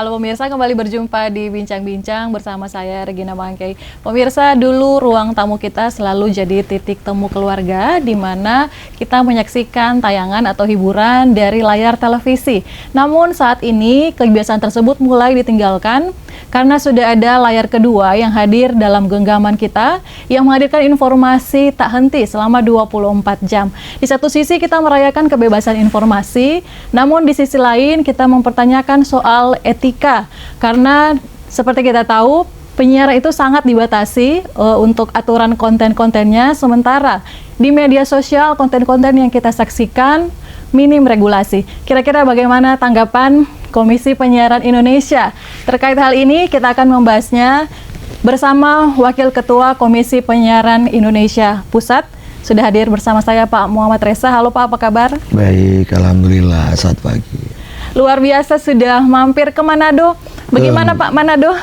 Halo pemirsa, kembali berjumpa di Bincang-Bincang bersama saya Regina Bangkei. Pemirsa, dulu ruang tamu kita selalu jadi titik temu keluarga di mana kita menyaksikan tayangan atau hiburan dari layar televisi. Namun saat ini kebiasaan tersebut mulai ditinggalkan karena sudah ada layar kedua yang hadir dalam genggaman kita yang menghadirkan informasi tak henti selama 24 jam. Di satu sisi kita merayakan kebebasan informasi, namun di sisi lain kita mempertanyakan soal etika, karena seperti kita tahu penyiar itu sangat dibatasi untuk aturan konten-kontennya, sementara di media sosial konten-konten yang kita saksikan minim regulasi. Kira-kira bagaimana tanggapan Komisi Penyiaran Indonesia terkait hal ini? Kita akan membahasnya bersama Wakil Ketua Komisi Penyiaran Indonesia Pusat. Sudah hadir bersama saya Pak Muhammad Reza. Halo Pak, apa kabar? Baik, alhamdulillah, saat pagi. Luar biasa sudah mampir ke Manado. Bagaimana Pak Manado?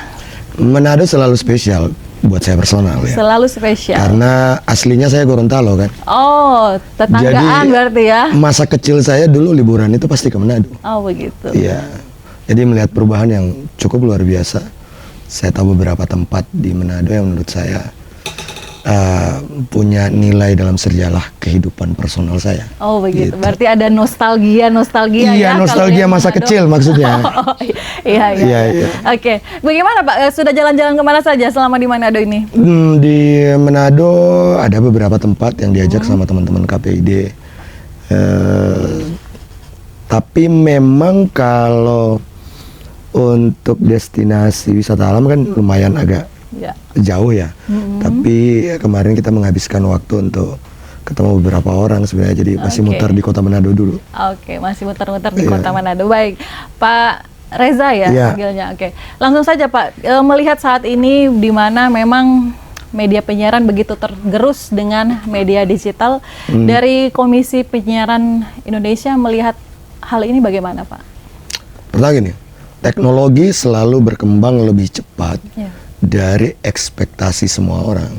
Manado selalu spesial buat saya personal ya. Selalu spesial. Karena aslinya saya Gorontalo kan. Oh, tetanggaan. Jadi, berarti ya. Masa kecil saya dulu liburan itu pasti ke Manado. Oh, begitu. Iya. Jadi melihat perubahan yang cukup luar biasa. Saya tahu beberapa tempat di Manado yang menurut saya punya nilai dalam sejarah kehidupan personal saya. Oh begitu, gitu. Berarti ada nostalgia iya, ya? Nostalgia masa kecil maksudnya. Iya. Oke, bagaimana Pak? Sudah jalan-jalan kemana saja selama di Manado ini? Di Manado ada beberapa tempat yang diajak sama teman-teman KPID. Tapi memang kalau untuk destinasi wisata alam kan lumayan agak jauh ya. Tapi kemarin kita menghabiskan waktu untuk ketemu beberapa orang sebenarnya, jadi masih muter di Kota Manado dulu. Oke, masih muter-muter di Kota Manado. Baik, Pak Reza ya panggilnya. Oke, langsung saja Pak, melihat saat ini di mana memang media penyiaran begitu tergerus dengan media digital, dari Komisi Penyiaran Indonesia melihat hal ini bagaimana Pak? Pertama gini, teknologi selalu berkembang lebih cepat dari ekspektasi semua orang,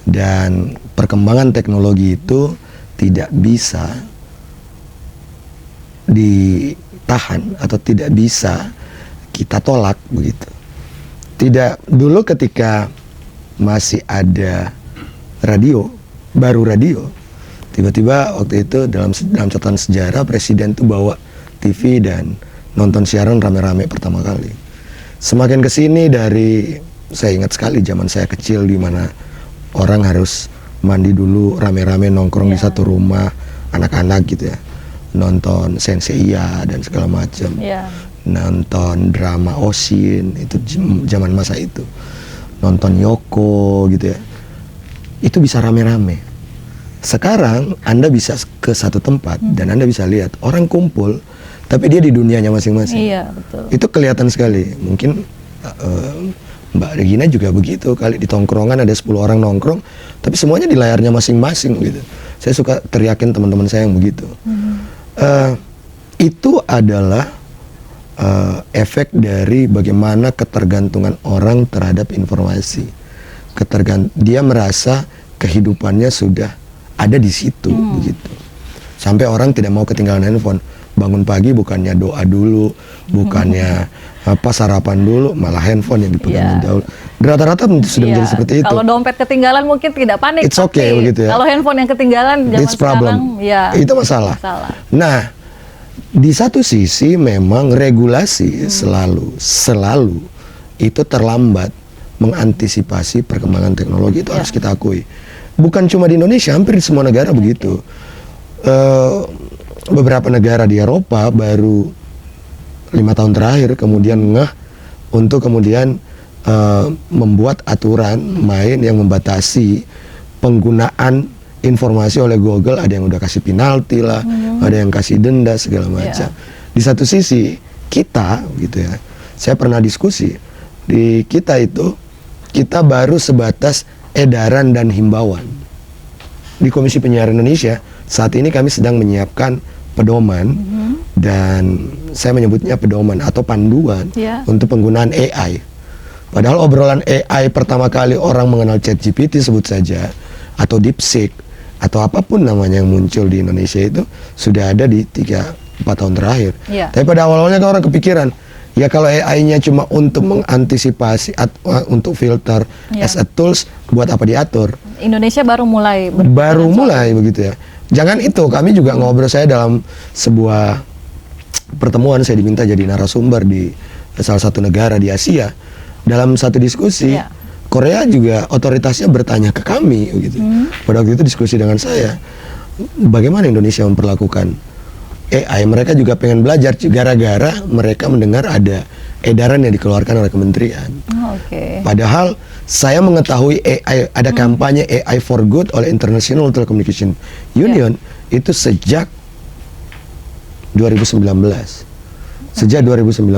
dan perkembangan teknologi itu tidak bisa ditahan atau tidak bisa kita tolak begitu. Tidak, dulu ketika masih ada radio, baru radio, tiba-tiba waktu itu dalam catatan sejarah presiden tuh bawa TV dan nonton siaran rame-rame pertama kali. Semakin kesini dari, saya ingat sekali zaman saya kecil di mana orang harus mandi dulu rame-rame nongkrong di satu rumah, anak-anak gitu ya, nonton Senseiya dan segala macam, nonton drama Osin itu zaman masa itu, nonton Yoko gitu ya, itu bisa rame-rame. Sekarang Anda bisa ke satu tempat dan Anda bisa lihat orang kumpul, tapi dia di dunianya masing-masing. Iya, betul. Itu kelihatan sekali. Mungkin Mbak Regina juga begitu, kali di tongkrongan ada 10 orang nongkrong, tapi semuanya di layarnya masing-masing gitu. Saya suka teriakin teman-teman saya yang begitu. Itu adalah efek dari bagaimana ketergantungan orang terhadap informasi. Dia merasa kehidupannya sudah ada di situ begitu. Sampai orang tidak mau ketinggalan handphone. Bangun pagi bukannya doa dulu, bukannya sarapan dulu, malah handphone yang dipegang dahulu. Rata-rata sudah menjadi seperti itu. Kalau dompet ketinggalan mungkin tidak panik. It's okay begitu ya. Kalau handphone yang ketinggalan zaman sekarang, itu masalah. Nah, di satu sisi memang regulasi selalu itu terlambat mengantisipasi perkembangan teknologi, itu harus kita akui. Bukan cuma di Indonesia, hampir di semua negara begitu. Beberapa negara di Eropa baru 5 tahun terakhir kemudian untuk kemudian membuat aturan main yang membatasi penggunaan informasi oleh Google. Ada yang udah kasih penalti lah, ada yang kasih denda segala macam. Di satu sisi kita gitu ya, saya pernah diskusi di kita baru sebatas edaran dan himbauan. Di Komisi Penyiaran Indonesia saat ini kami sedang menyiapkan pedoman, dan saya menyebutnya pedoman atau panduan untuk penggunaan AI. Padahal obrolan AI pertama kali orang mengenal ChatGPT sebut saja, atau DeepSeek, atau apapun namanya yang muncul di Indonesia itu sudah ada di 3-4 tahun terakhir. Tapi pada awalnya kan orang kepikiran, Ya kalau AI-nya cuma untuk mengantisipasi untuk filter Ya. as a tools, buat apa diatur? Indonesia baru mulai Baru berpikiran soal mulai begitu ya. Jangan itu, kami juga ngobrol, saya dalam sebuah pertemuan saya diminta jadi narasumber di salah satu negara di Asia. Dalam satu diskusi, Ya. Korea juga otoritasnya bertanya ke kami gitu. Pada waktu itu diskusi dengan saya, bagaimana Indonesia memperlakukan AI. Mereka juga pengen belajar gara-gara mereka mendengar ada edaran yang dikeluarkan oleh kementerian. Oh, oke. Padahal saya mengetahui AI, ada kampanye AI for Good oleh International Telecommunication Union itu sejak 2019. Sejak 2019.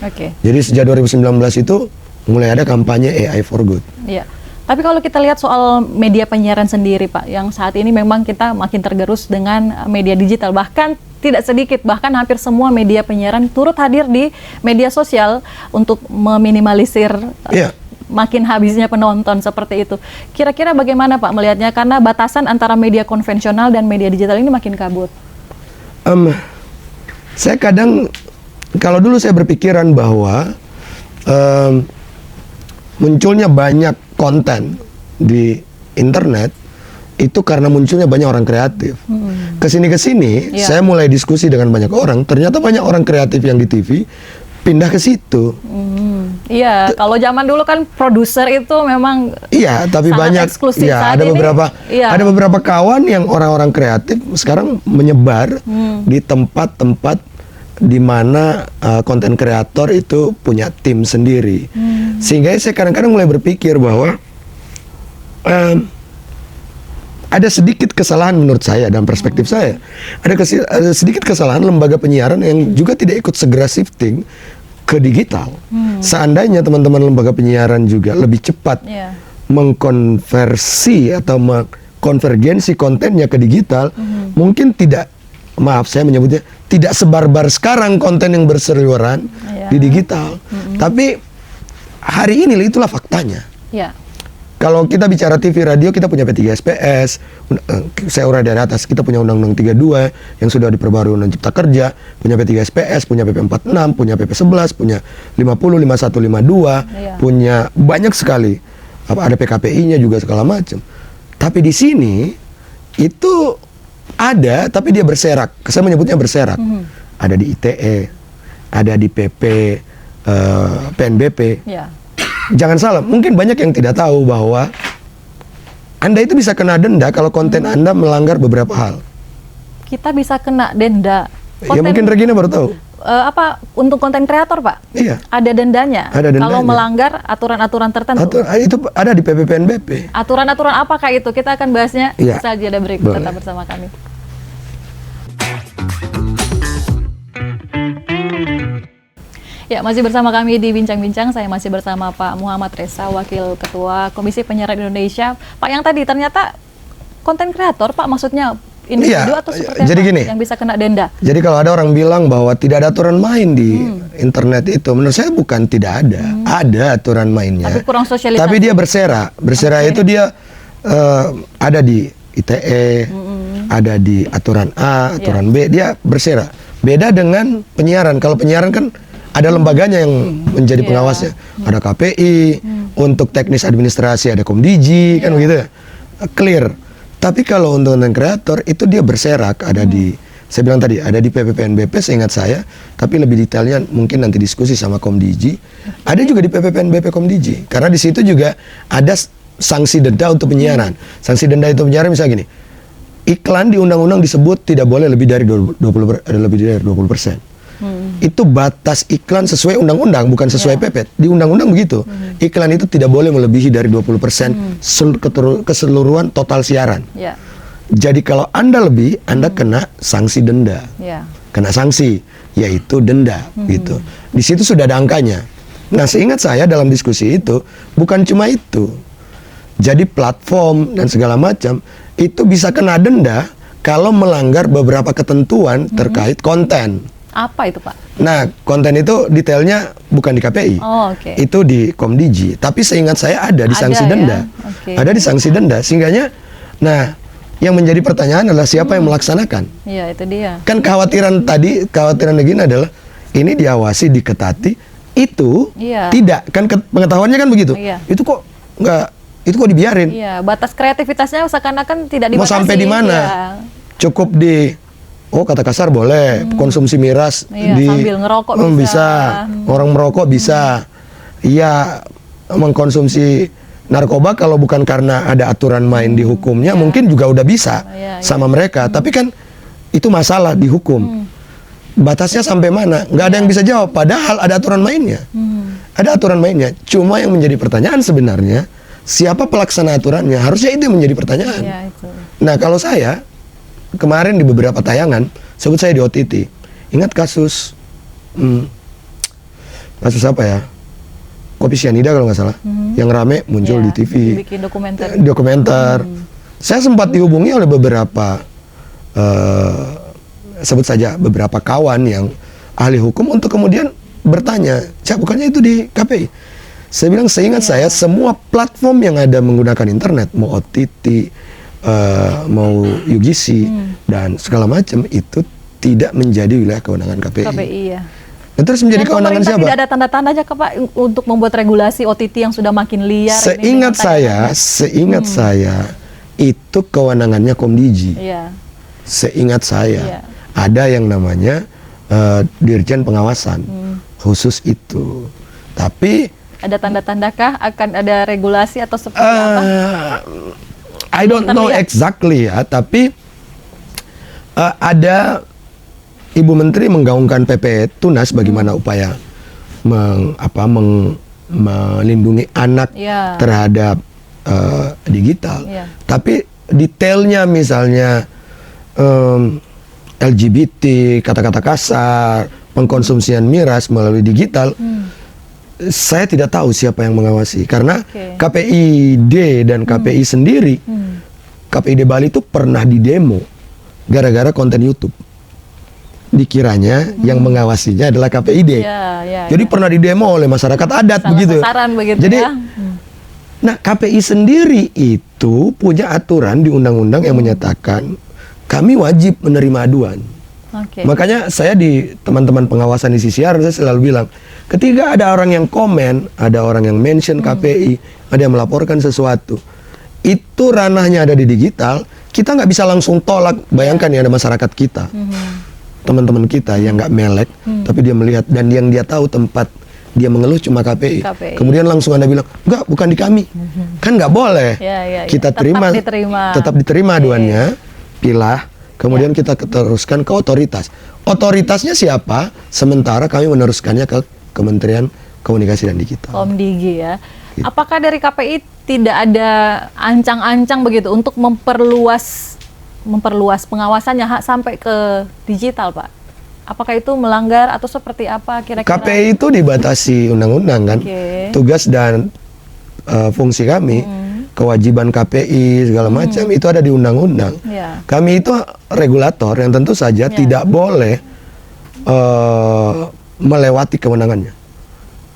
Oke. Jadi sejak 2019 itu mulai ada kampanye AI for Good. Iya. Tapi kalau kita lihat soal media penyiaran sendiri, Pak, yang saat ini memang kita makin tergerus dengan media digital. Bahkan tidak sedikit, bahkan hampir semua media penyiaran turut hadir di media sosial untuk meminimalisir Iya. makin habisnya penonton seperti itu. Kira-kira bagaimana, Pak, melihatnya? Karena batasan antara media konvensional dan media digital ini makin kabut. Saya kadang, kalau dulu saya berpikiran bahwa munculnya banyak konten di internet itu karena munculnya banyak orang kreatif. Kesini Iya. saya mulai diskusi dengan banyak orang. Ternyata banyak orang kreatif yang di TV pindah ke situ. Iya, kalau zaman dulu kan produser itu memang Iya, tapi sangat banyak. eksklusif. Iya, Saat ada ini, beberapa, iya. ada beberapa kawan yang orang-orang kreatif sekarang menyebar di tempat-tempat di mana konten kreator itu punya tim sendiri. Sehingga saya kadang-kadang mulai berpikir bahwa ada sedikit kesalahan menurut saya dan perspektif saya. Ada sedikit kesalahan lembaga penyiaran yang juga tidak ikut segera shifting ke digital. Seandainya teman-teman lembaga penyiaran juga lebih cepat Iya. mengkonversi atau mengkonvergensi kontennya ke digital, mungkin tidak, maaf saya menyebutnya, tidak sebarbar sekarang konten yang berseliweran Iya. di digital. Tapi hari ini itulah faktanya. Iya. Kalau kita bicara TV radio, kita punya P3SPS, saya urai dari atas, kita punya Undang-Undang 32 yang sudah diperbarui Undang Cipta Kerja, punya P3SPS, punya PP46, punya PP11, punya 50, 51, 52, Iya. punya banyak sekali. Ada PKPI-nya juga segala macam. Tapi di sini itu ada, tapi dia berserak. Saya menyebutnya berserak. Ada di ITE, ada di PP, PNBP. Iya. Jangan salah, mungkin banyak yang tidak tahu bahwa Anda itu bisa kena denda kalau konten Anda melanggar beberapa hal. Kita bisa kena denda. Ya mungkin Regina baru tahu. Apa untuk konten kreator, Pak? Iya. Ada dendanya. Ada dendanya. Kalau melanggar aturan-aturan tertentu. Itu ada di PPPNBP. Aturan-aturan apakah itu? Kita akan bahasnya Iya. saja ada berikut. Boleh. Tetap bersama kami. Ya, masih bersama kami di Bincang-Bincang. Saya masih bersama Pak Muhammad Reza, Wakil Ketua Komisi Penyiaran Indonesia. Pak, yang tadi ternyata konten kreator, Pak, maksudnya individu Iya, atau seperti jadi apa gini. yang bisa kena denda? Jadi kalau ada orang bilang bahwa tidak ada aturan main di internet itu, menurut saya bukan tidak ada. Ada aturan mainnya. Tapi kurang sosialisasi. Tapi dia berserak. Berserak Oke. itu dia ada di ITE, ada di aturan A, aturan B, dia berserak. Beda dengan penyiaran. Kalau penyiaran kan ada lembaganya yang menjadi Iya. pengawasnya. Ada KPI, untuk teknis administrasi ada Komdigi, kan begitu ya. Clear. Tapi kalau untuk konten kreator itu dia berserak, ada di, saya bilang tadi, ada di PPPNBP seingat saya, tapi lebih detailnya mungkin nanti diskusi sama Komdigi. Ada juga di PPPNBP Komdigi, karena di situ juga ada sanksi denda untuk penyiaran. Sanksi denda itu penyiaran misalnya gini, iklan di undang-undang disebut tidak boleh lebih dari 20%. Itu batas iklan sesuai undang-undang, bukan sesuai PP. Di undang-undang begitu. Iklan itu tidak boleh melebihi dari 20% keseluruhan total siaran. Ya. Jadi kalau Anda lebih, Anda kena sanksi denda. Ya. Kena sanksi, yaitu denda gitu. Di situ sudah ada angkanya. Nah, seingat saya dalam diskusi itu bukan cuma itu. Jadi platform dan segala macam itu bisa kena denda kalau melanggar beberapa ketentuan terkait konten. Apa itu, Pak? Nah, konten itu detailnya bukan di KPI. Oh, oke. Itu di Komdigi. Tapi seingat saya ada di sanksi Ada, ya? denda. Oke. Ada di sanksi denda. Sehingganya, nah, yang menjadi pertanyaan adalah siapa yang melaksanakan? Iya, itu dia. Kan kekhawatiran Regina adalah ini diawasi, diketati, itu Iya. tidak kan pengetahuannya kan begitu. Iya. Itu kok dibiarin? Iya, batas kreativitasnya seakan-akan tidak dibatasi. Mau sampai di mana? Iya. Cukup kata kasar boleh, konsumsi miras Iya, sambil ngerokok bisa. bisa. Orang merokok bisa. Iya, mengkonsumsi narkoba kalau bukan karena ada aturan main di hukumnya, mungkin juga udah bisa Iya, sama mereka. Tapi kan itu masalah di hukum. Batasnya sampai mana? Nggak ada yang bisa jawab. Padahal ada aturan mainnya. Ada aturan mainnya. Cuma yang menjadi pertanyaan sebenarnya, siapa pelaksana aturannya? Harusnya itu yang menjadi pertanyaan. Iya, itu. Nah, kalau saya kemarin di beberapa tayangan, sebut saya di OTT, ingat kasus apa ya? Kopi Cyanida kalau nggak salah, yang rame muncul Iya, di TV, bikin dokumenter. dokumenter. Saya sempat dihubungi oleh beberapa, sebut saja beberapa kawan yang ahli hukum untuk kemudian bertanya, Cak, bukannya itu di KPI? Saya bilang, seingat saya semua platform yang ada menggunakan internet, mau OTT, mau UGC dan segala macam, itu tidak menjadi wilayah kewenangan KPI. KPI ya. Nah, terus menjadi Dan kewenangan pemerintah siapa? tidak ada tanda-tandanya ke Pak untuk membuat regulasi OTT yang sudah makin liar. Seingat saya, itu kewenangannya Komdiji. Iya. Seingat saya, Iya. ada yang namanya Dirjen Pengawasan khusus itu. Tapi Ada tanda-tandakah akan ada regulasi atau seperti apa? I don't know Terlihat. exactly ya, tapi ada Ibu Menteri menggaungkan PP Tunas bagaimana upaya melindungi anak Iya. terhadap digital. Iya. Tapi detailnya misalnya LGBT, kata-kata kasar, pengkonsumsian miras melalui digital, saya tidak tahu siapa yang mengawasi karena Oke. KPID dan KPI sendiri, KPID Bali itu pernah didemo gara-gara konten YouTube. Dikiranya yang mengawasinya adalah KPID. Iya, iya, Jadi iya. pernah didemo oleh masyarakat adat Salah begitu. sasaran begitu Jadi, ya. nah KPI sendiri itu punya aturan di undang-undang yang menyatakan kami wajib menerima aduan. Oke. Makanya saya di teman-teman pengawasan di CCR saya selalu bilang, ketika ada orang yang komen, ada orang yang mention KPI, ada yang melaporkan sesuatu, itu ranahnya ada di digital, kita nggak bisa langsung tolak. Bayangkan ya ada masyarakat kita, teman-teman kita yang nggak melek, tapi dia melihat dan yang dia tahu tempat dia mengeluh cuma KPI. KPI. Kemudian langsung Anda bilang, enggak, bukan di kami. Kan nggak boleh. Ya, ya, ya. Kita Tetap terima, diterima. tetap diterima aduannya, pilah, kemudian kita teruskan ke otoritas. Otoritasnya siapa? Sementara kami meneruskannya ke Kementerian Komunikasi dan Digital. Komdigi ya. Gitu. Apakah dari KPI tidak ada ancang-ancang begitu untuk memperluas pengawasannya sampai ke digital, Pak? Apakah itu melanggar atau seperti apa kira-kira? KPI itu dibatasi undang-undang kan, Oke. tugas dan fungsi kami, kewajiban KPI segala macam itu ada di undang-undang. Ya. Kami itu regulator yang tentu saja tidak boleh melewati kewenangannya.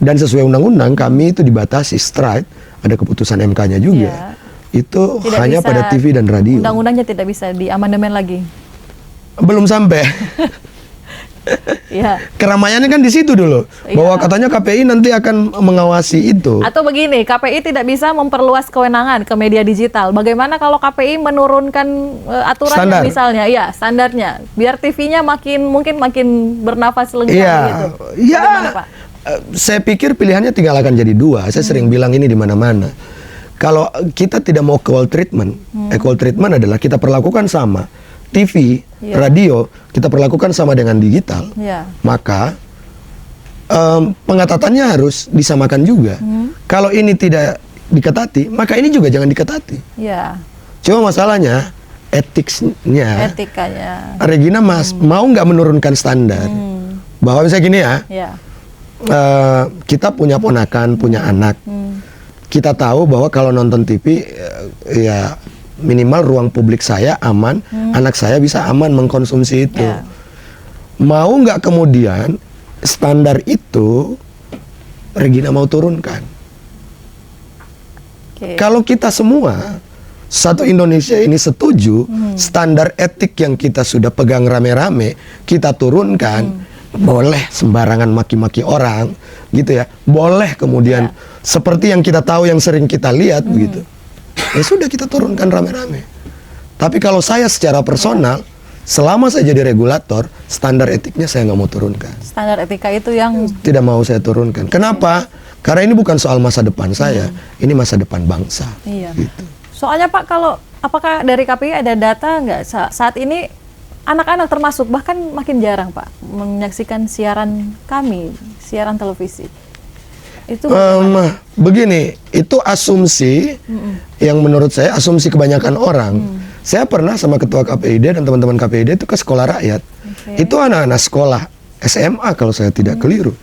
Dan sesuai undang-undang kami itu dibatasi strike, ada keputusan MK-nya juga. Itu Tidak hanya bisa, pada TV dan radio. Undang-undangnya tidak bisa diamandemen lagi. Belum sampai. Ya. Keramaiannya kan di situ dulu. Iya. Bahwa katanya KPI nanti akan mengawasi itu. Atau begini, KPI tidak bisa memperluas kewenangan ke media digital. Bagaimana kalau KPI menurunkan aturannya Standar. misalnya, ya standarnya, biar TV-nya mungkin makin bernafas lega Iya, gitu. ya. Bagaimana, Pak? Saya pikir pilihannya tinggal akan jadi dua. Saya sering bilang ini di mana-mana. Kalau kita tidak mau equal treatment, equal treatment adalah kita perlakukan sama TV, Iya. radio, kita perlakukan sama dengan digital. Ya. Maka pengetatannya harus disamakan juga. Kalau ini tidak diketati, maka ini juga jangan diketati. Ya, Cuma masalahnya etiknya. etikanya. Regina mau nggak menurunkan standar? Bahwa misalnya gini ya. Ya. Kita punya ponakan, punya anak. Kita tahu bahwa kalau nonton TV, ya minimal ruang publik saya aman, anak saya bisa aman mengkonsumsi itu. Ya. Mau nggak kemudian standar itu Regina mau turunkan? Oke. Kalau kita semua satu Indonesia ini setuju standar etik yang kita sudah pegang rame-rame kita turunkan, boleh sembarangan maki-maki orang gitu ya, boleh kemudian seperti yang kita tahu, yang sering kita lihat begitu, ya sudah kita turunkan rame-rame. Tapi kalau saya secara personal, selama saya jadi regulator, standar etiknya saya nggak mau turunkan. Standar etika itu yang Tidak mau saya turunkan. Kenapa? Karena ini bukan soal masa depan saya, ini masa depan bangsa. Iya. Gitu. Soalnya Pak, apakah dari KPI ada data nggak saat ini anak-anak termasuk bahkan makin jarang Pak menyaksikan siaran kami, siaran televisi. Itu begini, itu asumsi yang menurut saya asumsi kebanyakan orang. Saya pernah sama ketua KPID dan teman-teman KPID itu ke sekolah rakyat. Itu anak-anak sekolah SMA kalau saya tidak keliru.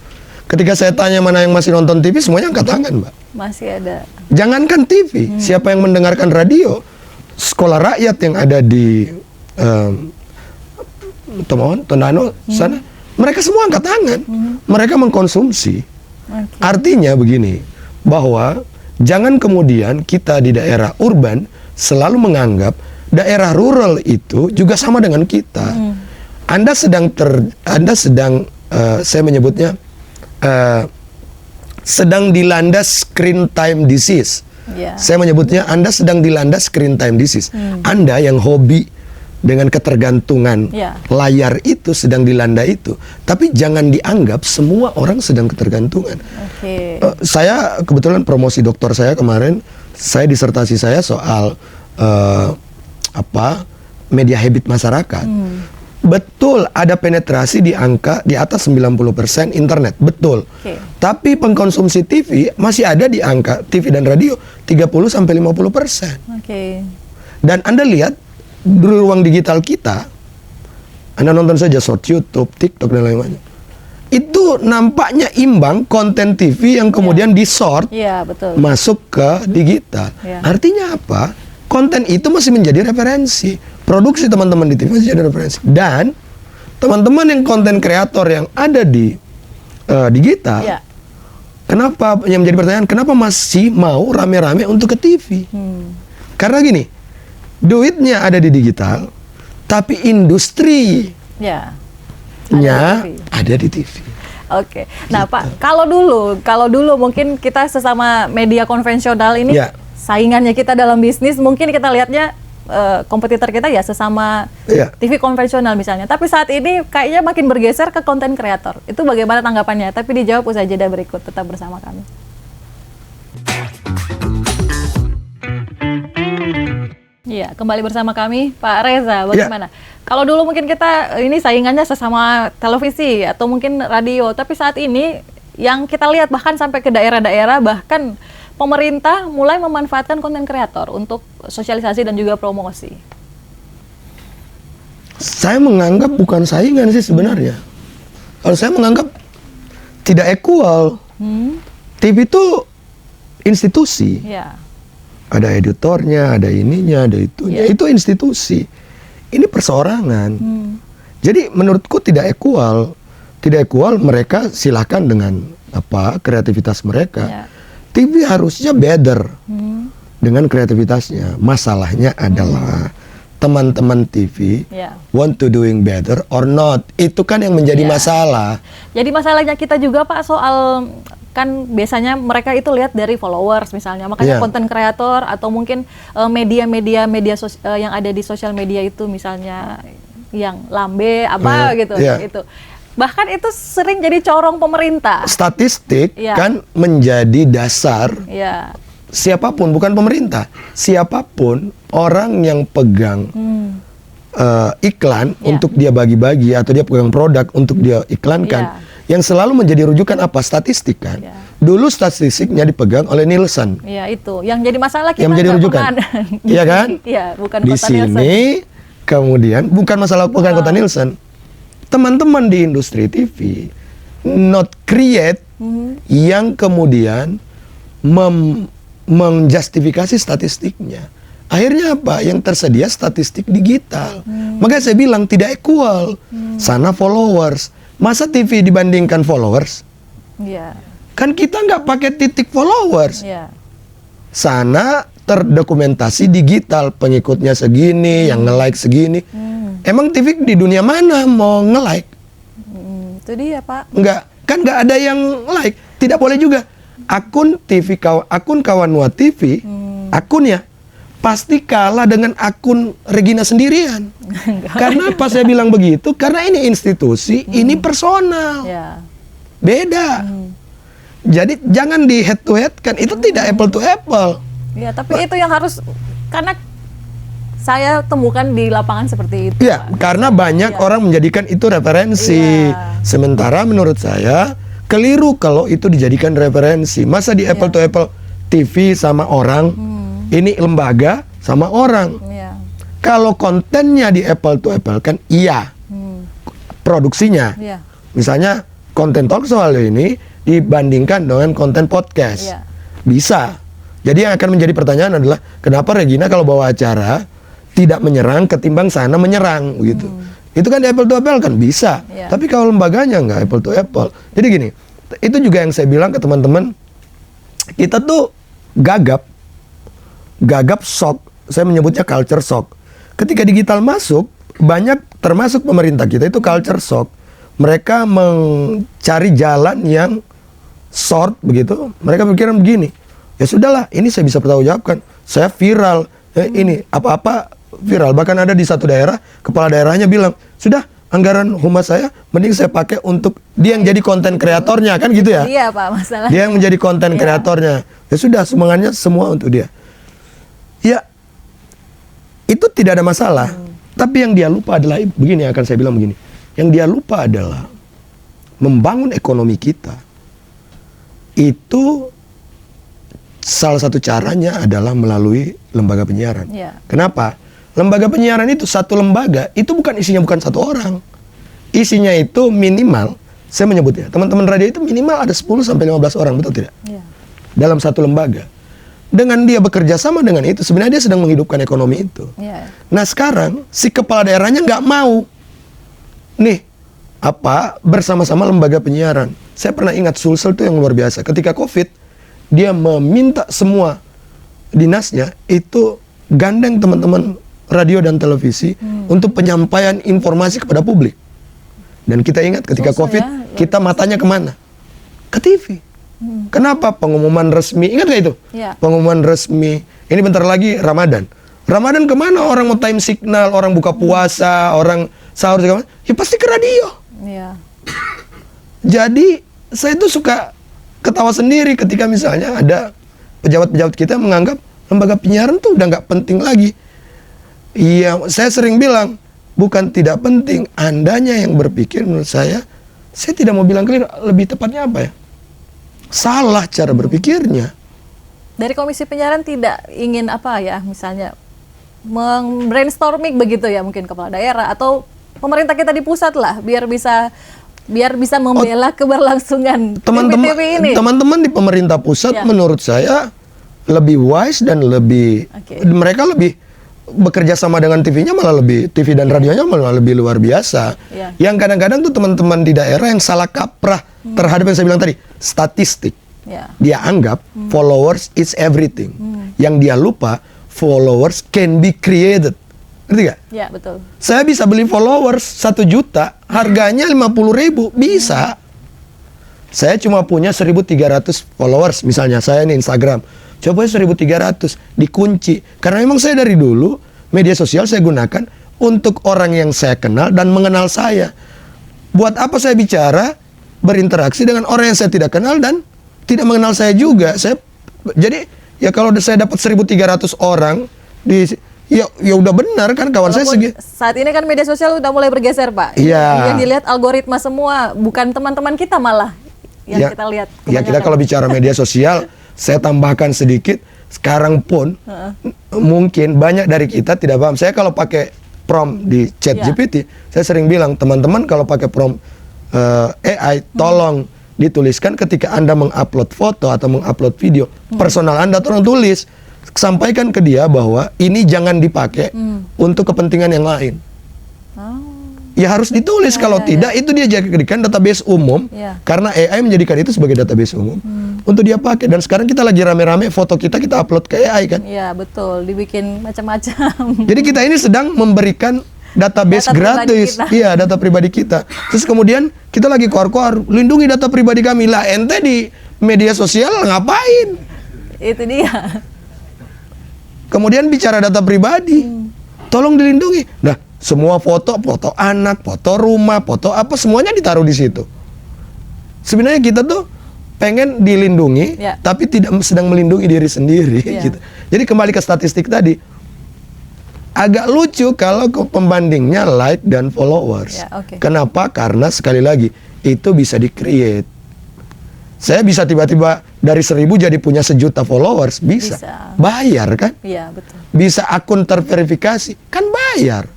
Ketika saya tanya mana yang masih nonton TV, semuanya angkat tangan, Mbak. Masih ada. Jangankan TV, siapa yang mendengarkan radio, sekolah rakyat yang ada di Tondano sana, mereka semua angkat tangan. Mereka mengkonsumsi. Artinya begini, bahwa jangan kemudian kita di daerah urban selalu menganggap daerah rural itu juga sama dengan kita. Anda sedang saya menyebutnya sedang dilanda screen time disease. Saya menyebutnya Anda sedang dilanda screen time disease. Anda yang hobi dengan ketergantungan layar itu sedang dilanda itu. Tapi jangan dianggap semua orang sedang ketergantungan. Saya kebetulan promosi doktor saya kemarin, saya disertasi saya soal media habit masyarakat. Betul ada penetrasi di angka di atas 90% internet, betul. Tapi pengkonsumsi TV masih ada di angka TV dan radio 30-50%. Dan Anda lihat di ruang digital kita, Anda nonton saja short YouTube, TikTok dan lain-lain. Itu nampaknya imbang konten TV yang kemudian di short masuk ke digital. Artinya apa? Konten itu masih menjadi referensi. Produksi teman-teman di TV masih jadi referensi. Dan teman-teman yang konten kreator yang ada di digital, kenapa, yang menjadi pertanyaan, kenapa masih mau rame-rame untuk ke TV? Karena gini, duitnya ada di digital, tapi industri ada di TV. Nah Pak, kalau dulu mungkin kita sesama media konvensional ini saingannya kita dalam bisnis, mungkin kita lihatnya kompetitor kita ya sesama TV konvensional misalnya. Tapi saat ini kayaknya makin bergeser ke konten kreator. Itu bagaimana tanggapannya? Tapi dijawab usai jeda berikut. Tetap bersama kami. Iya, kembali bersama kami Pak Reza. Bagaimana? Kalau dulu mungkin kita ini saingannya sesama televisi atau mungkin radio. Tapi saat ini yang kita lihat bahkan sampai ke daerah-daerah, bahkan pemerintah mulai memanfaatkan konten kreator untuk sosialisasi dan juga promosi. Saya menganggap bukan saingan sih sebenarnya. Kalau saya menganggap tidak equal. TV itu institusi. Ada editornya, ada ininya, ada itunya. Itu institusi. Ini perseorangan. Jadi menurutku tidak equal. Tidak equal, mereka silakan dengan kreativitas mereka. TV harusnya better dengan kreativitasnya. Masalahnya adalah teman-teman TV want to doing better or not. Itu kan yang menjadi masalah. Jadi masalahnya kita juga Pak soal, kan biasanya mereka itu lihat dari followers misalnya. Makanya konten kreator atau mungkin media yang ada di sosial media itu misalnya yang lambe gitu. Bahkan itu sering jadi corong pemerintah. Statistik kan menjadi dasar siapapun, bukan pemerintah. Siapapun orang yang pegang iklan untuk dia bagi-bagi atau dia pegang produk untuk dia iklankan, yang selalu menjadi rujukan apa? Statistik kan. Dulu statistiknya dipegang oleh Nielsen. Itu yang jadi masalah kita. Yang menjadi rujukan. Iya kan? Bukan di kota sini Nielsen. Kemudian bukan masalah bukan kota Nielsen. Teman-teman di industri TV not create yang kemudian menjustifikasi statistiknya. Akhirnya apa? Yang tersedia statistik digital. Makanya saya bilang tidak equal. Sana followers. Masa TV dibandingkan followers? Kan kita nggak pakai titik followers. Sana terdokumentasi digital, pengikutnya segini, yang nge-like segini. Emang TV di dunia mana mau nge-like? Itu dia, Pak. Nggak ada yang like. Tidak boleh juga. Akun Kawanwa TV, akunnya pasti kalah dengan akun Regina sendirian. Karena apa saya bilang begitu? Karena ini institusi, ini personal. Ya. Beda. Jadi jangan di head to head kan, itu tidak apple to apple. Ya, tapi itu yang harus, karena saya temukan di lapangan seperti itu. Ya, Pak. karena banyak orang menjadikan itu referensi. Iya. Sementara menurut saya keliru kalau itu dijadikan referensi. Masa di apple to apple TV sama orang, ini lembaga sama orang. Iya. Kalau kontennya di apple to apple kan iya. Produksinya. Iya. Misalnya konten talk soal ini dibandingkan dengan konten podcast. Iya. Bisa. Jadi yang akan menjadi pertanyaan adalah kenapa Regina kalau bawa acara tidak menyerang ketimbang sana menyerang gitu. Itu kan di apple to apple kan bisa. Iya. Tapi kalau lembaganya nggak apple to apple. Jadi gini, itu juga yang saya bilang ke teman-teman, kita tuh gagap shock. Saya menyebutnya culture shock. Ketika digital masuk, banyak termasuk pemerintah kita itu culture shock. Mereka mencari jalan yang short begitu. Mereka pikiran begini, ya sudahlah, ini saya bisa pertanggungjawabkan. Saya viral, ini apa-apa viral. Bahkan ada di satu daerah, kepala daerahnya bilang, sudah anggaran humas saya mending saya pakai untuk dia yang jadi konten kreatornya, kan gitu ya? Iya, Pak, masalahnya. Dia yang menjadi konten kreatornya. Ya sudah, semangatnya semua untuk dia. Ya, itu tidak ada masalah. Tapi yang dia lupa adalah begini, akan saya bilang begini. Yang dia lupa adalah membangun ekonomi kita. Itu salah satu caranya adalah melalui lembaga penyiaran. Iya. Kenapa? Lembaga penyiaran itu satu lembaga, itu isinya bukan satu orang. Isinya itu minimal, saya menyebutnya, teman-teman radio itu minimal ada 10 sampai 15 orang, betul tidak? Iya. Dalam satu lembaga. Dengan dia bekerja sama dengan itu, sebenarnya dia sedang menghidupkan ekonomi itu. Iya. Nah sekarang, si kepala daerahnya nggak mau. Nih, bersama-sama lembaga penyiaran. Saya pernah ingat Sulsel itu yang luar biasa. Ketika COVID, dia meminta semua dinasnya itu gandeng teman-teman radio dan televisi untuk penyampaian informasi kepada publik. Dan kita ingat ketika Sulsel COVID, ya, kita matanya kemana? Ke TV. Kenapa? Pengumuman resmi, ingat gak itu? Iya. Pengumuman resmi, ini bentar lagi Ramadan. Ramadan kemana orang mau time signal, orang buka puasa, orang sahur segala macam? Ya pasti ke radio. Iya. Jadi saya tuh suka ketawa sendiri ketika misalnya ada pejabat-pejabat kita menganggap lembaga penyiaran tuh udah nggak penting lagi. Iya, saya sering bilang bukan tidak penting, Andanya yang berpikir menurut saya tidak mau bilang keliru, lebih tepatnya apa ya? Salah cara berpikirnya. Dari Komisi Penyiaran tidak ingin misalnya brainstorming begitu ya, mungkin kepala daerah atau pemerintah kita di pusat lah, biar bisa membela keberlangsungan TV ini. Teman-teman di pemerintah pusat menurut saya lebih wise dan mereka lebih bekerja sama dengan TV-nya, malah lebih TV dan radionya malah lebih luar biasa. Yang kadang-kadang tuh teman-teman di daerah yang salah kaprah terhadap yang saya bilang tadi, statistik. Dia anggap followers is everything. Yang dia lupa, followers can be created. Ngerti gak? Ya, betul. Saya bisa beli followers 1 juta, harganya 50.000, bisa. Saya cuma punya 1.300 followers, misalnya saya nih Instagram. Coba 1.300, dikunci. Karena memang saya dari dulu, media sosial saya gunakan untuk orang yang saya kenal dan mengenal saya. Buat apa saya bicara, berinteraksi dengan orang yang saya tidak kenal dan tidak mengenal saya juga. Jadi, ya kalau saya dapat 1.300 orang, ya udah benar kan kawan saya segi. Saat ini kan media sosial udah mulai bergeser, Pak. Iya. Yang dilihat algoritma semua, bukan teman-teman kita malah yang kita lihat. Ya kita kalau bicara media sosial, saya tambahkan sedikit. Sekarang pun mungkin banyak dari kita tidak paham. Saya kalau pakai prompt di ChatGPT, saya sering bilang teman-teman kalau pakai prompt AI, tolong dituliskan ketika Anda mengupload foto atau mengupload video personal Anda, tolong tulis. Sampaikan ke dia bahwa ini jangan dipakai untuk kepentingan yang lain. Ya harus ditulis, kalau tidak itu dia jadikan database umum, karena AI menjadikan itu sebagai database umum untuk dia pakai. Dan sekarang kita lagi rame-rame foto kita upload ke AI kan. Iya, betul, dibikin macam-macam. Jadi kita ini sedang memberikan database Data pribadi gratis. kita. Iya, data pribadi kita. Terus kemudian kita lagi koar-koar, lindungi data pribadi kami. Lah ente di media sosial ngapain? Itu dia. Kemudian bicara data pribadi, tolong dilindungi. Nah, semua foto anak, foto rumah, foto apa, semuanya ditaruh di situ. Sebenarnya kita tuh pengen dilindungi, Ya. tapi tidak sedang melindungi diri sendiri. Ya. Gitu. Jadi kembali ke statistik tadi, agak lucu kalau pembandingnya like dan followers. Ya, oke. Kenapa? Karena sekali lagi itu bisa di-create. Saya bisa tiba-tiba dari 1.000 jadi punya 1.000.000 followers, bisa. Bisa. Bayar kan? Iya, betul. Bisa akun terverifikasi, kan bayar.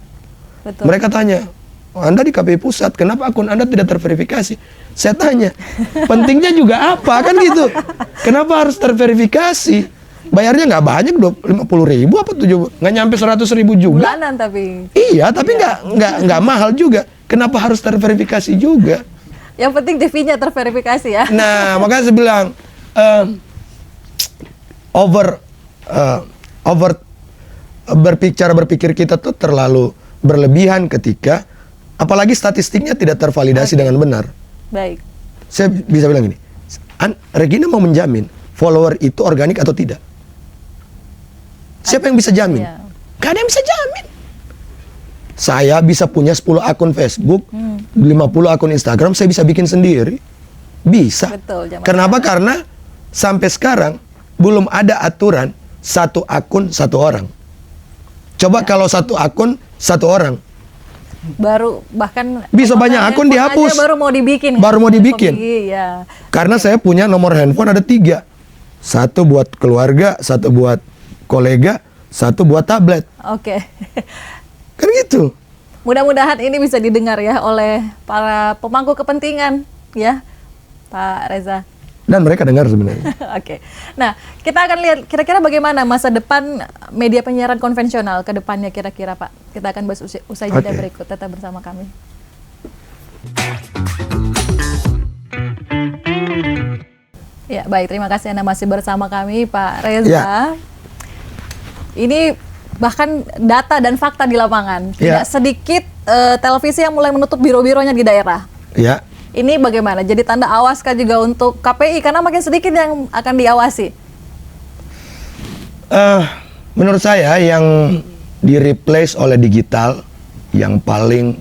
Betul. Mereka tanya, Anda di KPI Pusat, kenapa akun Anda tidak terverifikasi? Saya tanya, pentingnya juga apa kan gitu? Kenapa harus terverifikasi? Bayarnya nggak banyak, 50.000 apa 7, nggak nyampe 100.000 juga. Bulanan tapi. Iya, tapi nggak mahal juga. Kenapa harus terverifikasi juga? Yang penting TV-nya terverifikasi ya. Nah, makanya saya bilang berpikir kita tuh terlalu berlebihan ketika apalagi statistiknya tidak tervalidasi dengan benar. Baik. Saya bisa bilang gini, Regina mau menjamin follower itu organik atau tidak? Siapa yang bisa jamin? Iya. Gak ada yang bisa jamin. Saya bisa punya 10 akun Facebook, 50 akun Instagram, saya bisa bikin sendiri. Bisa. Betul, zaman Kenapa? Karena sampai sekarang belum ada aturan satu akun satu orang. Coba kalau satu akun satu orang, Baru bahkan Bisa banyak akun handphone dihapus. aja baru mau dibikin. Baru mau dibikin. Iya. karena saya punya nomor handphone ada 3. Satu buat keluarga, satu buat kolega, satu buat tablet. Oke. Kan gitu. Mudah-mudahan ini bisa didengar ya oleh para pemangku kepentingan ya, Pak Reza. Dan mereka dengar sebenarnya. Oke. Nah, kita akan lihat kira-kira bagaimana masa depan media penyiaran konvensional ke depannya kira-kira, Pak. Kita akan bahas usai jeda Oke. berikut. Tetap bersama kami. Ya, baik. Terima kasih Anda masih bersama kami, Pak Reza. Ya. Ini bahkan data dan fakta di lapangan. Tidak Ya. sedikit televisi yang mulai menutup biro-bironya di daerah. Ya. Ini bagaimana? Jadi tanda awas kah juga untuk KPI karena makin sedikit yang akan diawasi. Menurut saya yang di-replace oleh digital yang paling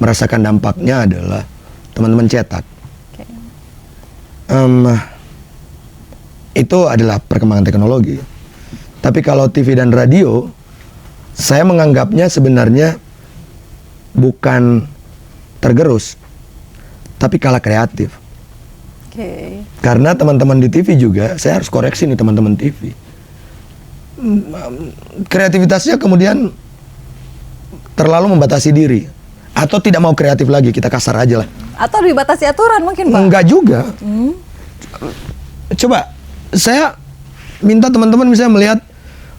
merasakan dampaknya adalah teman-teman cetak. Oke. Itu adalah perkembangan teknologi. Tapi kalau TV dan radio, saya menganggapnya sebenarnya bukan tergerus, tapi kalah kreatif. Oke. Karena teman-teman di TV juga, saya harus koreksi nih teman-teman TV. Kreativitasnya kemudian terlalu membatasi diri. Atau tidak mau kreatif lagi, kita kasar aja lah. Atau dibatasi aturan mungkin, Pak? Enggak juga. Coba, saya minta teman-teman misalnya melihat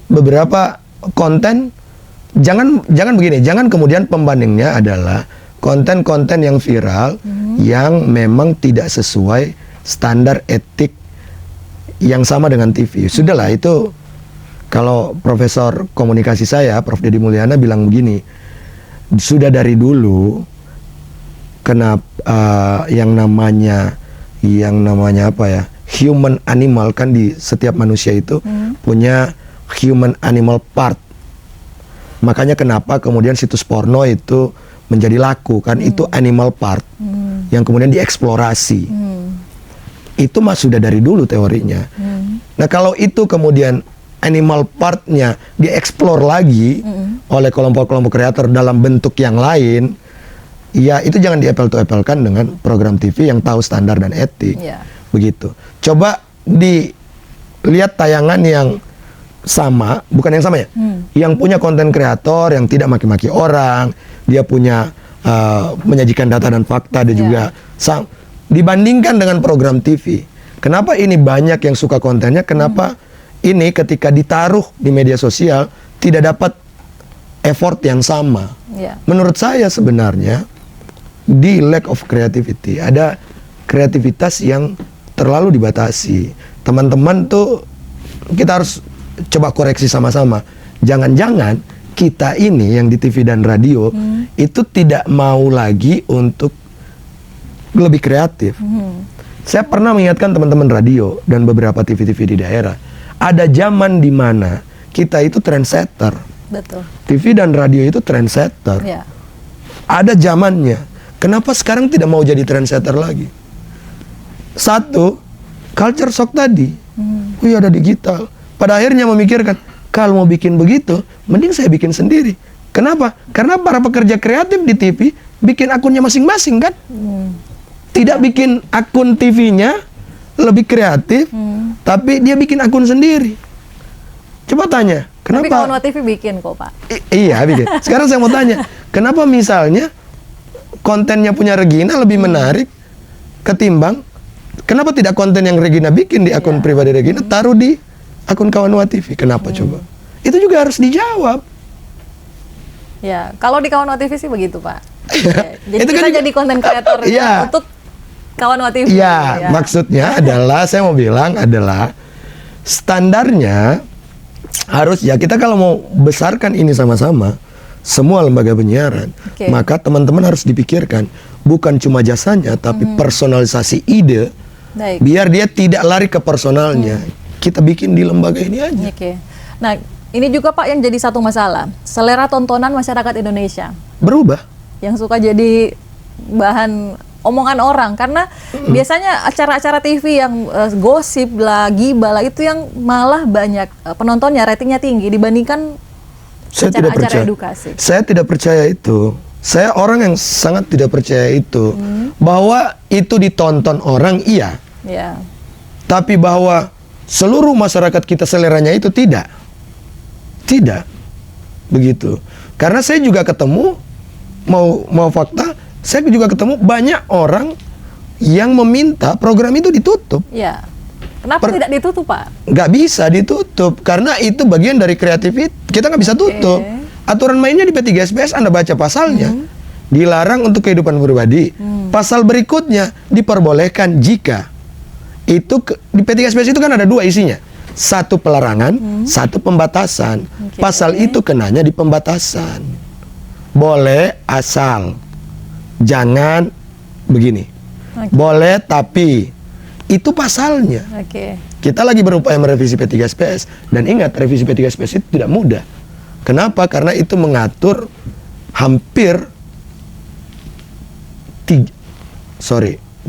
beberapa konten. Jangan begini, jangan kemudian pembandingnya adalah konten-konten yang viral yang memang tidak sesuai standar etik yang sama dengan TV. Sudahlah, itu kalau Profesor Komunikasi saya, Prof. Deddy Mulyana bilang begini, sudah dari dulu kenapa yang namanya apa ya, human animal kan di setiap manusia itu punya human animal part. Makanya kenapa kemudian situs porno itu menjadi laku kan, itu animal part yang kemudian dieksplorasi. Itu mah sudah dari dulu teorinya. Nah, kalau itu kemudian animal partnya dieksplor lagi oleh kelompok-kelompok kreator dalam bentuk yang lain, ya itu jangan di-apple to apple-kan dengan program TV yang tahu standar dan etik. Iya. Begitu. Coba dilihat tayangan yang sama, bukan yang sama ya, yang punya konten kreator yang tidak maki-maki orang, dia punya menyajikan data dan fakta, dia juga dibandingkan dengan program TV. Kenapa ini banyak yang suka kontennya? Kenapa ini ketika ditaruh di media sosial tidak dapat effort yang sama? Iya. Menurut saya sebenarnya di lack of creativity, ada kreativitas yang terlalu dibatasi. Teman-teman tuh kita harus coba koreksi sama-sama. Jangan-jangan kita ini yang di TV dan radio itu tidak mau lagi untuk lebih kreatif. Saya pernah mengingatkan teman-teman radio dan beberapa TV-TV di daerah, ada zaman di mana kita itu trendsetter. Betul. TV dan radio itu trendsetter. Ya. Ada zamannya. Kenapa sekarang tidak mau jadi trendsetter lagi? Satu, culture shock tadi. Wih, ada digital. Pada akhirnya memikirkan, kalau mau bikin begitu, mending saya bikin sendiri. Kenapa? Karena para pekerja kreatif di TV bikin akunnya masing-masing kan? Tidak bikin akun TV-nya lebih kreatif, tapi dia bikin akun sendiri. Coba tanya, kenapa? Tapi Kawan TV bikin kok, Pak. Iya, bikin. Sekarang saya mau tanya, kenapa misalnya kontennya punya Regina lebih menarik ketimbang, kenapa tidak konten yang Regina bikin di akun pribadi Regina taruh di akun Kawan TV? Kenapa coba? Itu juga harus dijawab. Ya, kalau di Kawan TV sih begitu, Pak. Ya, jadi Itu kita kan jadi konten kreator iya. untuk Kawan TV. Iya, maksudnya adalah saya mau bilang adalah standarnya harus ya, kita kalau mau besarkan ini sama-sama semua lembaga penyiaran, maka teman-teman harus dipikirkan bukan cuma jasanya tapi personalisasi ide. Baik. Biar dia tidak lari ke personalnya. Kita bikin di lembaga ini aja. Oke. Nah, ini juga Pak yang jadi satu masalah, selera tontonan masyarakat Indonesia Berubah. yang suka jadi bahan omongan orang karena biasanya acara-acara TV yang gosip lah, gibah lah itu yang malah banyak penontonnya, ratingnya tinggi dibandingkan acara edukasi. Saya tidak percaya itu. Saya orang yang sangat tidak percaya itu. Bahwa itu ditonton orang, iya. Ya. Tapi bahwa seluruh masyarakat kita seleranya itu tidak. Tidak. Begitu. Karena saya juga ketemu, mau fakta, saya juga ketemu banyak orang yang meminta program itu ditutup. Ya. Kenapa tidak ditutup, Pak? Nggak bisa ditutup, karena itu bagian dari kreativitas. Kita nggak bisa tutup. Aturan mainnya di P3SPS, Anda baca pasalnya. Dilarang untuk kehidupan pribadi. Pasal berikutnya, diperbolehkan jika. Itu di P3SPS itu kan ada dua isinya. Satu pelarangan, satu pembatasan. Pasal itu kenanya di pembatasan. Boleh asal. Jangan begini. Boleh tapi. Itu pasalnya. Kita lagi berupaya merevisi P3SPS. Dan ingat, revisi P3SPS itu tidak mudah. Kenapa? Karena itu mengatur hampir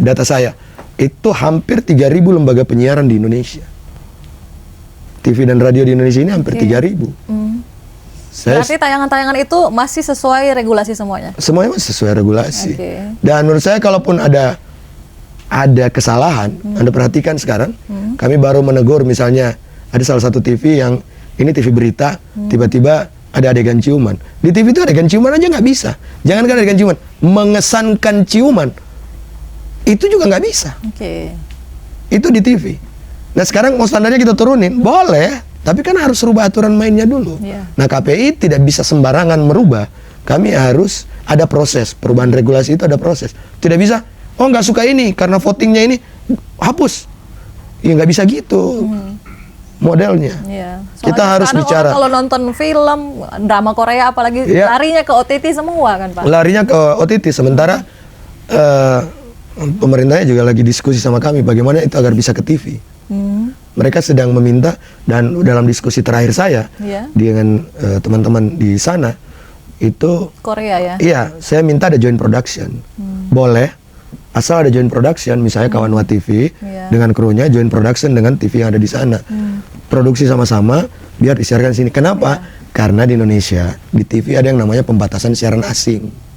data saya itu hampir 3.000 lembaga penyiaran di Indonesia. TV dan radio di Indonesia ini hampir 3.000. Berarti tayangan-tayangan itu masih sesuai regulasi semuanya? Semuanya masih sesuai regulasi. Dan menurut saya kalaupun ada kesalahan, Anda perhatikan sekarang, kami baru menegur misalnya ada salah satu TV yang ini TV berita, tiba-tiba ada adegan ciuman. Di TV itu adegan ciuman aja nggak bisa. Jangankan adegan ciuman, mengesankan ciuman itu juga nggak bisa. Itu di TV. Nah sekarang mau standarnya kita turunin, boleh, tapi kan harus rubah aturan mainnya dulu. Nah KPI tidak bisa sembarangan merubah. Kami harus ada proses, perubahan regulasi itu ada proses. Tidak bisa, oh nggak suka ini karena votingnya ini hapus. Ya nggak bisa gitu. Modelnya. Kita harus bicara. Kalau nonton film, drama Korea apalagi larinya ke OTT semua kan Pak? Larinya ke OTT, sementara pemerintahnya juga lagi diskusi sama kami bagaimana itu agar bisa ke TV. Mereka sedang meminta, dan dalam diskusi terakhir saya dengan teman-teman di sana itu Korea ya? Iya, saya minta ada joint production. Boleh, asal ada joint production, misalnya Kawan TV dengan krunya joint production dengan TV yang ada di sana. Produksi sama-sama biar disiarkan di sini. Kenapa? Karena di Indonesia di TV ada yang namanya pembatasan siaran asing.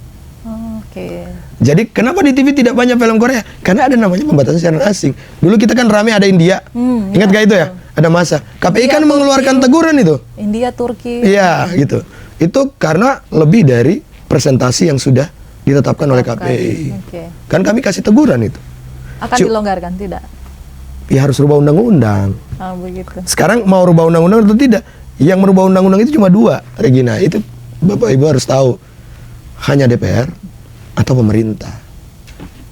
Jadi kenapa di TV tidak banyak film Korea? Karena ada namanya pembatasan siaran asing. Dulu kita kan rame ada India. Ingat gak itu ya? Ada masa. KPI kan mengeluarkan teguran itu. India, Turki. Iya, gitu. Itu karena lebih dari presentasi yang sudah ditetapkan oleh KPI. Kan kami kasih teguran itu. Akan dilonggarkan, tidak? Ya harus rubah undang-undang. Begitu. Sekarang mau rubah undang-undang atau tidak? Yang merubah undang-undang itu cuma dua, Regina. Itu Bapak Ibu harus tahu. Hanya DPR atau pemerintah.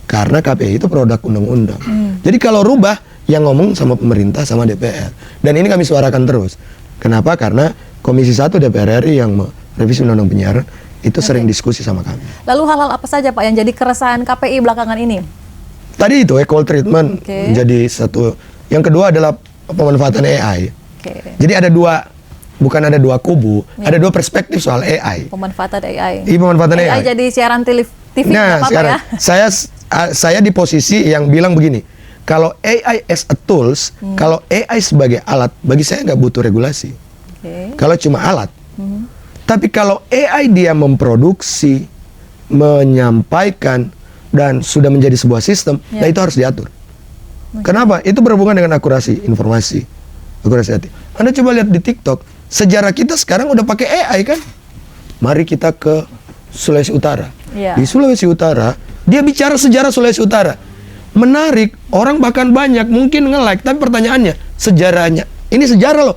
Karena KPI itu produk undang-undang. Jadi kalau rubah, yang ngomong sama pemerintah sama DPR. Dan ini kami suarakan terus. Kenapa? Karena Komisi 1 DPR RI yang revisi undang-undang penyiaran itu sering diskusi sama kami. Lalu hal-hal apa saja Pak yang jadi keresahan KPI belakangan ini? Tadi itu equal treatment menjadi satu. Yang kedua adalah pemanfaatan AI. Jadi ada dua, bukan ada dua kubu, ada dua perspektif soal AI. Pemanfaatan AI. Iya, pemanfaatan AI. jadi siaran TV Nah, sekarang ya? saya di posisi yang bilang begini, kalau AI as a tools, kalau AI sebagai alat, bagi saya nggak butuh regulasi. Kalau cuma alat. Tapi kalau AI dia memproduksi, menyampaikan, dan sudah menjadi sebuah sistem, nah itu harus diatur. Kenapa? Itu berhubungan dengan akurasi informasi, akurasi hati. Anda coba lihat di TikTok, sejarah kita sekarang udah pakai AI kan? Mari kita ke Sulawesi Utara. Di Sulawesi Utara, dia bicara sejarah Sulawesi Utara. Menarik, orang bahkan banyak mungkin nge-like, tapi pertanyaannya, sejarahnya, ini sejarah loh.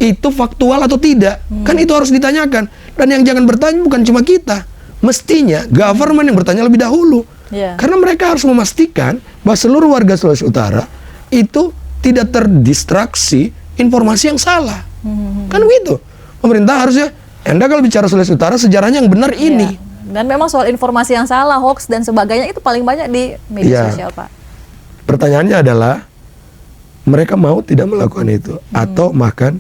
Itu faktual atau tidak? Kan itu harus ditanyakan. Dan yang jangan bertanya bukan cuma kita. Mestinya government yang bertanya lebih dahulu. Karena mereka harus memastikan bahwa seluruh warga Sulawesi Utara itu tidak terdistraksi informasi yang salah. Kan begitu. Pemerintah harusnya, Anda kalau bicara Sulawesi Utara, sejarahnya yang benar ini. Dan memang soal informasi yang salah, hoax dan sebagainya itu paling banyak di media sosial, Pak. Pertanyaannya adalah, mereka mau tidak melakukan itu, atau bahkan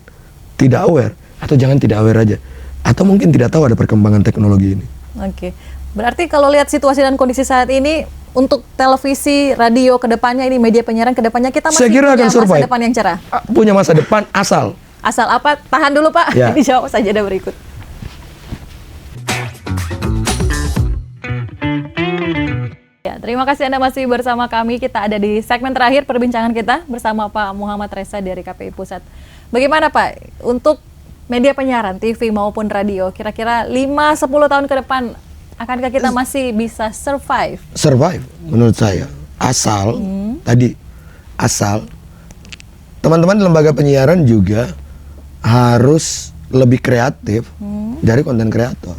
tidak aware, atau jangan tidak aware aja, atau mungkin tidak tahu ada perkembangan teknologi ini. Berarti kalau lihat situasi dan kondisi saat ini, untuk televisi, radio kedepannya ini, media penyiaran kedepannya, kita masih punya masa depan yang cerah. Punya masa depan asal. Asal apa? Tahan dulu Pak, dijawab saja ada berikut. Terima kasih Anda masih bersama kami. Kita ada di segmen terakhir perbincangan kita bersama Pak Muhammad Reza dari KPI Pusat. Bagaimana Pak, untuk media penyiaran, TV maupun radio, kira-kira 5-10 tahun ke depan, akankah kita masih bisa survive? Survive, menurut saya. Asal, asal, teman-teman di lembaga penyiaran juga harus lebih kreatif dari konten kreator.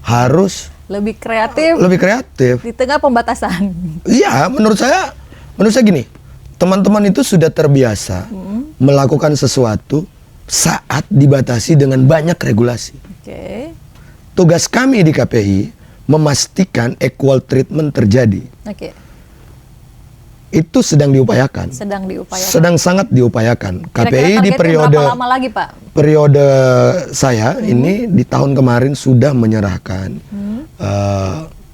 Harus lebih kreatif di tengah pembatasan. Iya, menurut saya gini, teman-teman itu sudah terbiasa melakukan sesuatu saat dibatasi dengan banyak regulasi. Tugas kami di KPI memastikan equal treatment terjadi. Itu sedang diupayakan. Sedang sangat diupayakan. KPI di periode berapa lama lagi, Pak? Periode saya ini di tahun kemarin sudah menyerahkan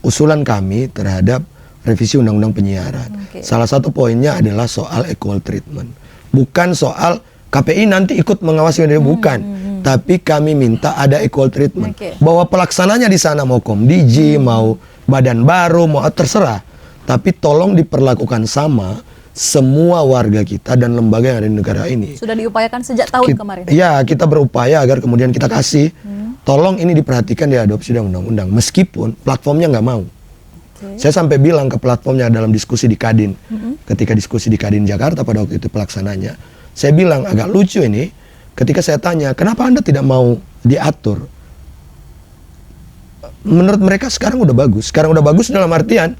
usulan kami terhadap revisi undang-undang penyiaran. Salah satu poinnya adalah soal equal treatment. Bukan soal KPI nanti ikut mengawasi, bukan. Tapi kami minta ada equal treatment. Bahwa pelaksananya di sana mau Komdiji, mau badan baru, mau terserah. Tapi tolong diperlakukan sama semua warga kita dan lembaga yang ada di negara ini. Sudah diupayakan sejak tahun kemarin. Ya, kita berupaya agar kemudian kita kasih. Tolong ini diperhatikan, diadopsi dalam undang-undang. Meskipun platformnya nggak mau. Saya sampai bilang ke platformnya dalam diskusi di Kadin. Ketika diskusi di Kadin Jakarta pada waktu itu pelaksananya. Saya bilang agak lucu ini. Ketika saya tanya, kenapa Anda tidak mau diatur? Menurut mereka sekarang udah bagus. Sekarang udah bagus dalam artian,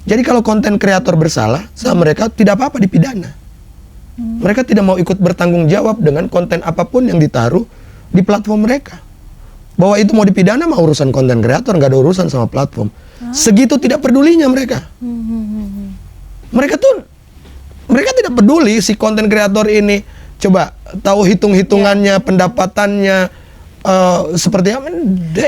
jadi kalau konten kreator bersalah, sama mereka tidak apa-apa dipidana. Mereka tidak mau ikut bertanggung jawab dengan konten apapun yang ditaruh di platform mereka. Bahwa itu mau dipidana, mau urusan konten kreator, nggak ada urusan sama platform. Segitu tidak pedulinya mereka. Mereka tidak peduli si konten kreator ini. Coba tahu hitung-hitungannya, pendapatannya, seperti apa?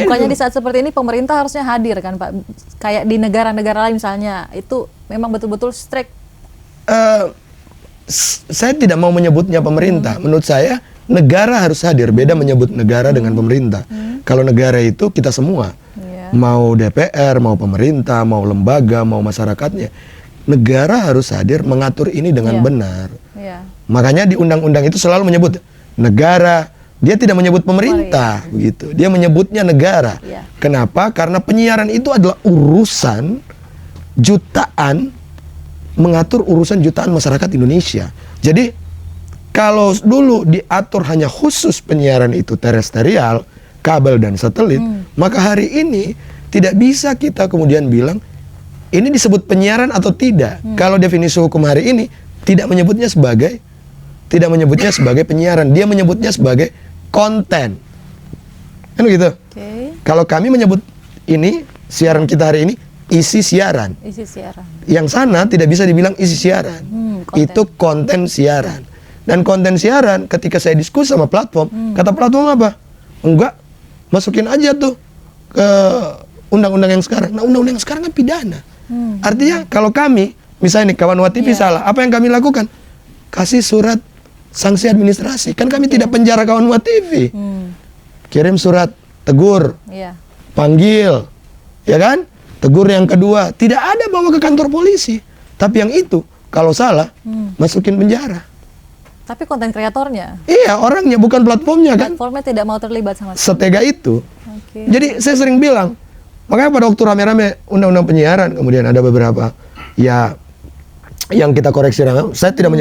Bukannya di saat seperti ini pemerintah harusnya hadir kan Pak? Kayak di negara-negara lain misalnya, itu memang betul-betul strict. Saya tidak mau menyebutnya pemerintah. Menurut saya negara harus hadir. Beda menyebut negara dengan pemerintah. Kalau negara itu kita semua, mau DPR, mau pemerintah, mau lembaga, mau masyarakatnya, negara harus hadir mengatur ini dengan benar. Makanya di undang-undang itu selalu menyebut negara. Dia tidak menyebut pemerintah, begitu. Dia menyebutnya negara. Kenapa? Karena penyiaran itu adalah urusan jutaan, mengatur urusan jutaan masyarakat Indonesia. Jadi kalau dulu diatur hanya khusus penyiaran itu terestrial, kabel dan satelit, maka hari ini tidak bisa kita kemudian bilang ini disebut penyiaran atau tidak. Kalau definisi hukum hari ini tidak menyebutnya sebagai penyiaran, dia menyebutnya sebagai konten. Kan begitu. Oke. Kalau kami menyebut ini siaran kita hari ini isi siaran. Isi siaran. Yang sana tidak bisa dibilang isi siaran. Konten. Itu konten siaran. Dan konten siaran ketika saya diskusi sama platform, kata platform apa? Enggak, masukin aja tuh ke undang-undang yang sekarang. Nah, undang-undang yang sekarang kan pidana. Artinya kalau kami, misalnya nih kawan WATV salah, apa yang kami lakukan? Kasih surat sanksi administrasi. Kan kami tidak penjara kawan WATV. Kirim surat tegur, Iya. panggil, ya kan? Tegur yang kedua, tidak ada bawa ke kantor polisi. Tapi yang itu, kalau salah, masukin penjara. Tapi konten kreatornya, Iya, orangnya bukan platformnya kan. platformnya tidak mau terlibat sama sekali. Setega itu. Oke. Jadi saya sering bilang, makanya pada waktu rame-rame undang-undang penyiaran, kemudian ada beberapa ya yang kita koreksi. Saya tidak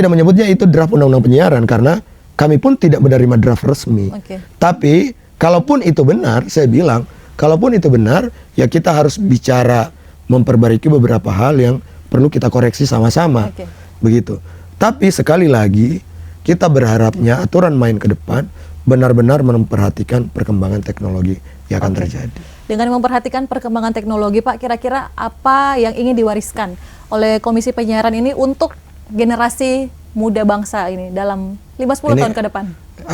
menyebutnya itu draft undang-undang penyiaran karena kami pun tidak menerima draft resmi. Oke. Tapi kalaupun itu benar, saya bilang, kalaupun itu benar, ya kita harus bicara memperbaiki beberapa hal yang perlu kita koreksi sama-sama. Oke. Begitu. Tapi sekali lagi, kita berharapnya aturan main ke depan benar-benar memperhatikan perkembangan teknologi yang akan terjadi. Dengan memperhatikan perkembangan teknologi, Pak, kira-kira apa yang ingin diwariskan oleh Komisi Penyiaran ini untuk generasi muda bangsa ini dalam 5-10 Ini- tahun ke depan?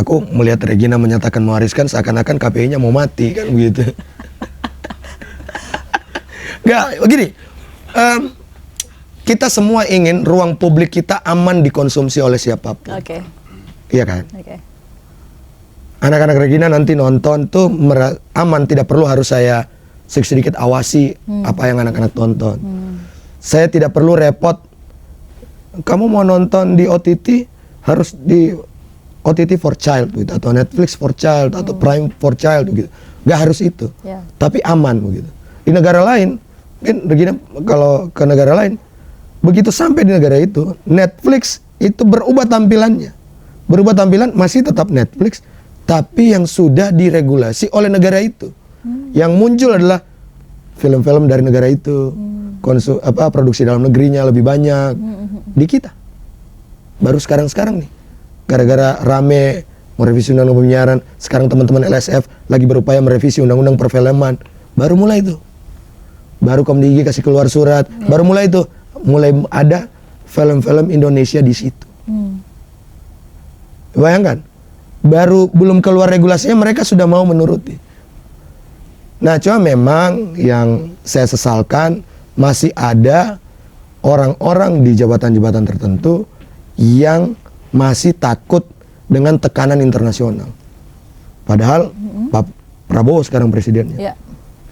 Aku melihat Regina menyatakan mewariskan seakan-akan KPI-nya mau mati kan begitu. Enggak, begini. Kita semua ingin ruang publik kita aman dikonsumsi oleh siapapun. Oke. Iya kan? Oke. Anak-anak Regina nanti nonton tuh aman, tidak perlu harus saya sedikit awasi apa yang anak-anak tonton. Saya tidak perlu repot. Kamu mau nonton di OTT harus di OTT for Child gitu, atau Netflix for Child atau Prime for Child gitu. Gak harus itu. Ya. Tapi aman begitu. Di negara lain, mungkin Regina kalau ke negara lain, begitu sampai di negara itu, Netflix itu berubah tampilannya. Berubah tampilan masih tetap Netflix, tapi yang sudah diregulasi oleh negara itu. Yang muncul adalah film-film dari negara itu. Produksi dalam negerinya lebih banyak di kita. Baru sekarang-sekarang nih. Gara-gara rame merevisi undang-undang penyiaran, sekarang teman-teman LSF lagi berupaya merevisi undang-undang perfilman. Baru mulai itu. Baru Komdigi kasih keluar surat, baru mulai itu. Mulai ada film-film Indonesia di situ. Bayangkan, baru belum keluar regulasinya mereka sudah mau menuruti. Nah, cuma memang yang saya sesalkan masih ada orang-orang di jabatan-jabatan tertentu yang masih takut dengan tekanan internasional. Padahal Pak Prabowo sekarang presidennya. Ya.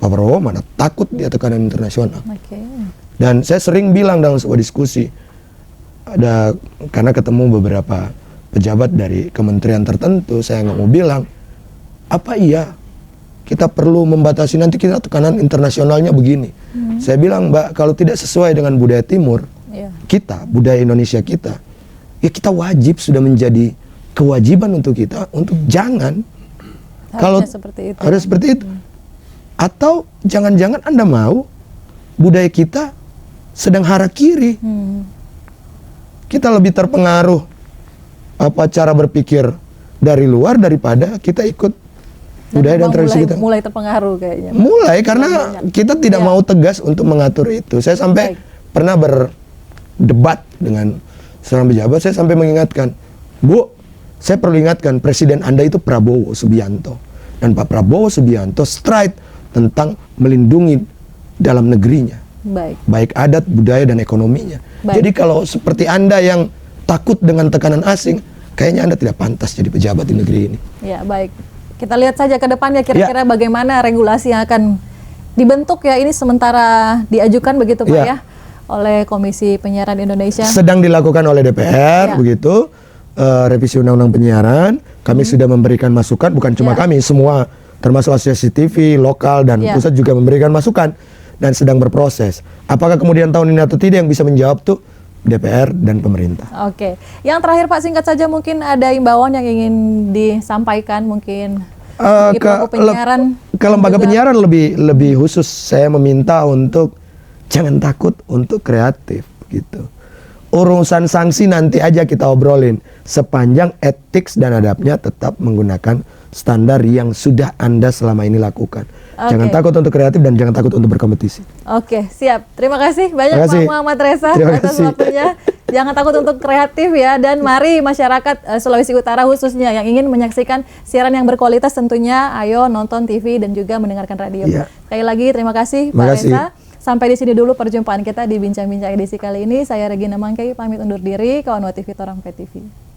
Pak Prabowo mana takut dia tekanan internasional. Oke. Dan saya sering bilang dalam sebuah diskusi, karena ketemu beberapa pejabat dari kementerian tertentu, saya nggak mau bilang, apa iya kita perlu membatasi, nanti kita tekanan internasionalnya begini. Saya bilang, Mbak, kalau tidak sesuai dengan budaya Timur, Ya. kita, budaya Indonesia kita, ya kita wajib, sudah menjadi kewajiban untuk kita, untuk jangan. Kalau seperti itu. harus seperti itu. Atau jangan-jangan Anda mau budaya kita sedang harakiri. Kita lebih terpengaruh cara berpikir dari luar daripada kita ikut budaya dan tradisi kita. Mulai terpengaruh kayaknya. Mulai karena kita tidak mau tegas untuk mengatur itu. Saya sampai pernah berdebat dengan seorang pejabat, saya sampai mengingatkan, Bu, saya perlu ingatkan Presiden Anda itu Prabowo Subianto. Dan Pak Prabowo Subianto straight tentang melindungi dalam negerinya. Baik adat, budaya, dan ekonominya. Jadi kalau seperti Anda yang takut dengan tekanan asing, kayaknya Anda tidak pantas jadi pejabat di negeri ini. Ya, baik. Kita lihat saja ke depannya kira-kira bagaimana regulasi yang akan dibentuk ya, ini sementara diajukan begitu Pak ya oleh Komisi Penyiaran Indonesia. Sedang dilakukan oleh DPR begitu, revisi undang-undang penyiaran. Kami sudah memberikan masukan, bukan cuma kami, semua termasuk asosiasi TV lokal dan pusat juga memberikan masukan dan sedang berproses. Apakah kemudian tahun ini atau tidak, yang bisa menjawab tuh DPR dan pemerintah. Oke. Yang terakhir Pak, singkat saja, mungkin ada imbauan yang ingin disampaikan mungkin ke lembaga penyiaran lebih khusus, saya meminta untuk jangan takut untuk kreatif gitu. Urusan sanksi nanti aja kita obrolin. Sepanjang etik dan adabnya tetap menggunakan standar yang sudah Anda selama ini lakukan. Jangan takut untuk kreatif dan jangan takut untuk berkompetisi. Oke, siap. Terima kasih banyak Terima kasih. Pak Muhammad Reza Terima atas kasih. waktunya. Jangan takut untuk kreatif ya, dan mari masyarakat Sulawesi Utara khususnya yang ingin menyaksikan siaran yang berkualitas tentunya ayo nonton TV dan juga mendengarkan radio. Iya. Sekali lagi terima kasih Terima Pak kasih. Reza. Sampai di sini dulu perjumpaan kita di Bincang-Bincang edisi kali ini. Saya Regina Mangkei pamit undur diri. Kawan TV Torang TV.